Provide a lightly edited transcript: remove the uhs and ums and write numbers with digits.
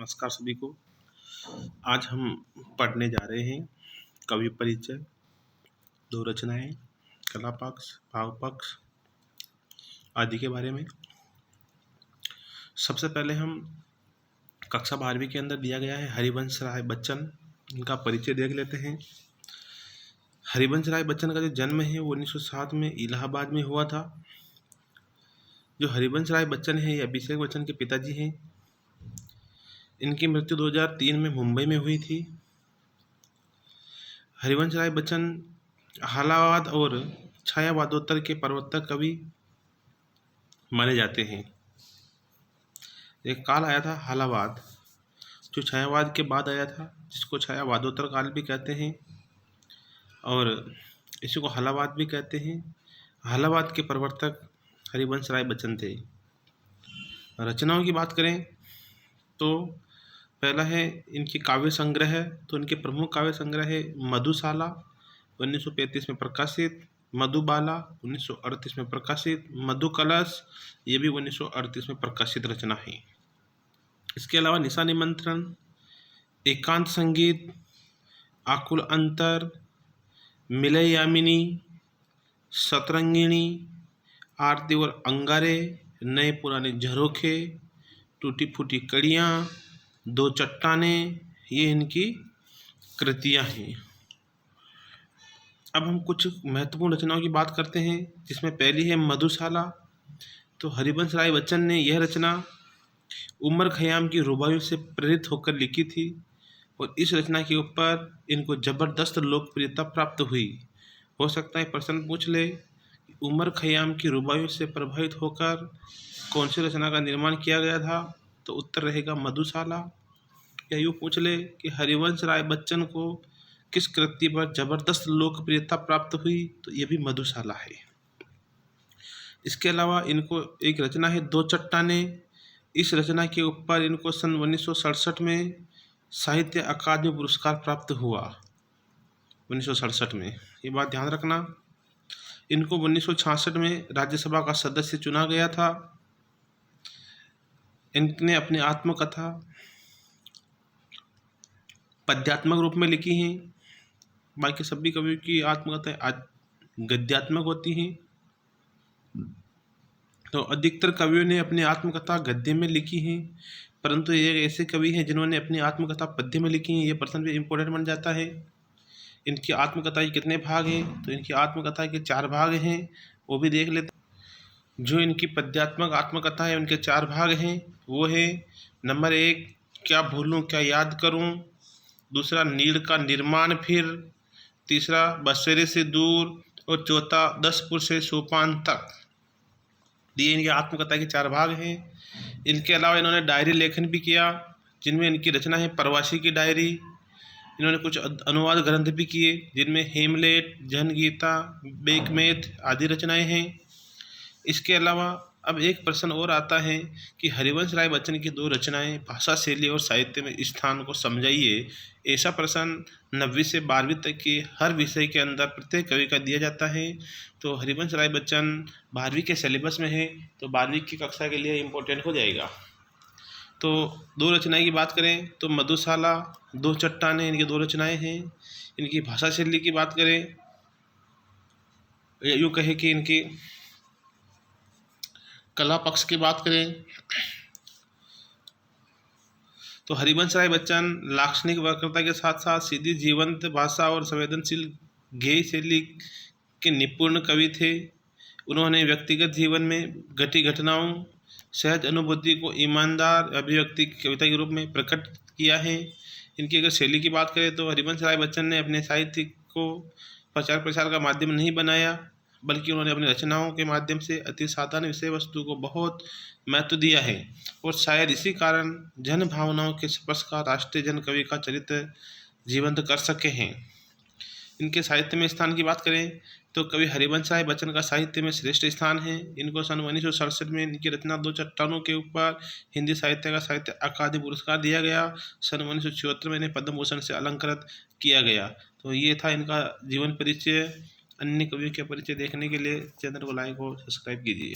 नमस्कार सभी को। आज हम पढ़ने जा रहे हैं कवि परिचय, दो रचनाएं, कला पक्ष, भाव पक्ष आदि के बारे में। सबसे पहले हम कक्षा 12वीं के अंदर दिया गया है हरिवंश राय बच्चन, इनका परिचय देख लेते हैं। हरिवंश राय बच्चन का जो जन्म है वो 1907 में इलाहाबाद में हुआ था। जो हरिवंश राय बच्चन है ये अभिषेक बच्चन के पिताजी हैं। इनकी मृत्यु 2003 में मुंबई में हुई थी। हरिवंश राय बच्चन हालावाद और छायावादोत्तर के प्रवर्तक कवि माने जाते हैं। एक काल आया था हालावाद, जो छायावाद के बाद आया था, जिसको छायावादोत्तर काल भी कहते हैं और इसी को हालावाद भी कहते हैं। हालावाद के प्रवर्तक हरिवंश राय बच्चन थे। रचनाओं की बात करें तो पहला है इनकी काव्य संग्रह है, तो इनके प्रमुख काव्य संग्रह है मधुशाला 1935 में प्रकाशित, मधुबाला 1938 में प्रकाशित, मधुकलश ये भी 1938 में प्रकाशित रचना है। इसके अलावा निशा निमंत्रण, एकांत संगीत, आकुल अंतर, मिलय यामिनी, सतरंगिणी, आरती और अंगारे, नए पुराने झरोखे, टूटी फूटी कड़ियाँ, दो चट्टानें, ये इनकी कृतियाँ हैं। अब हम कुछ महत्वपूर्ण रचनाओं की बात करते हैं, जिसमें पहली है मधुशाला। तो हरिवंश राय बच्चन ने यह रचना उमर खयाम की रुबाइयों से प्रेरित होकर लिखी थी और इस रचना के ऊपर इनको ज़बरदस्त लोकप्रियता प्राप्त हुई। हो सकता है प्रश्न पूछ ले, उमर खयाम की रुबाइयों से प्रभावित होकर कौन सी रचना का निर्माण किया गया था, तो उत्तर रहेगा मधुशाला। या यूँ पूछ ले कि हरिवंश राय बच्चन को किस कृति पर जबरदस्त लोकप्रियता प्राप्त हुई, तो ये भी मधुशाला है। इसके अलावा इनको एक रचना है दो चट्टानें। इस रचना के ऊपर इनको सन 1967 में साहित्य अकादमी पुरस्कार प्राप्त हुआ। 1967 में, ये बात ध्यान रखना। इनको 1966 में राज्यसभा का सदस्य चुना गया था। इनने अपनी आत्मकथा पद्यात्मक रूप में लिखी हैं। बाकी सभी कवियों की आत्मकथाएं गद्यात्मक होती हैं, तो अधिकतर कवियों ने अपनी आत्मकथा गद्य में लिखी हैं, परंतु ये ऐसे कवि हैं जिन्होंने अपनी आत्मकथा पद्य में लिखी हैं। ये प्रश्न भी इम्पोर्टेंट बन जाता है। इनकी आत्मकथा के कितने भाग हैं, तो इनकी आत्मकथा के 4 भाग हैं, वो भी देख लेते हैं। जो इनकी पद्यात्मक आत्मकथा है उनके 4 भाग हैं, वो है नंबर 1 क्या भूलूं क्या याद करूं, दूसरा नीड़ का निर्माण फिर, तीसरा बसेरे से दूर और चौथा 10 पुर से सोपान तक। ये इनकी आत्मकथा के 4 भाग हैं। इनके अलावा इन्होंने डायरी लेखन भी किया, जिनमें इनकी रचना है प्रवासी की डायरी। इन्होंने कुछ अनुवाद ग्रंथ भी किए, जिनमें हेमलेट, जनगीता, बेकमेथ आदि रचनाएं हैं। इसके अलावा अब एक प्रश्न और आता है कि हरिवंश राय बच्चन की 2 रचनाएं भाषा शैली और साहित्य में स्थान को समझाइए। ऐसा प्रश्न 9वीं से 12वीं तक के हर विषय के अंदर प्रत्येक कवि का दिया जाता है। तो हरिवंश राय बच्चन 12वीं के सिलेबस में है, तो 12वीं की कक्षा के लिए इम्पोर्टेंट हो जाएगा। तो 2 रचनाएं की बात करें तो मधुशाला, दो चट्टानें इनकी 2 रचनाएं हैं। इनकी भाषा शैली की बात करें, यूँ कहे कि इनकी कला पक्ष की बात करें तो हरिवंश राय बच्चन लाक्षणिक वक्रता के साथ साथ सीधी जीवंत भाषा और संवेदनशील गेय शैली के निपुण कवि थे। उन्होंने व्यक्तिगत जीवन में घटी घटनाओं, सहज अनुभूति को ईमानदार अभिव्यक्ति कविता के रूप में प्रकट किया है। इनकी अगर शैली की बात करें तो हरिवंश राय बच्चन ने अपने साहित्य को प्रचार प्रसार का माध्यम नहीं बनाया, बल्कि उन्होंने अपनी रचनाओं के माध्यम से अति साधारण विषय वस्तु को बहुत महत्व दिया है और शायद इसी कारण जन भावनाओं के स्पर्श का राष्ट्रीय जन कवि का चरित्र जीवंत कर सके हैं। इनके साहित्य में स्थान की बात करें तो कवि हरिवंश राय बच्चन का साहित्य में श्रेष्ठ स्थान है। इनको सन 1967 में इनकी रचना दो चट्टानों के ऊपर हिंदी साहित्य का साहित्य अकादमी पुरस्कार दिया गया। सन 1976 में इन्हें पद्म भूषण से अलंकृत किया गया। तो ये था इनका जीवन परिचय। अन्य कवियों के परिचय देखने के लिए चैनल को लाइक और सब्सक्राइब कीजिए।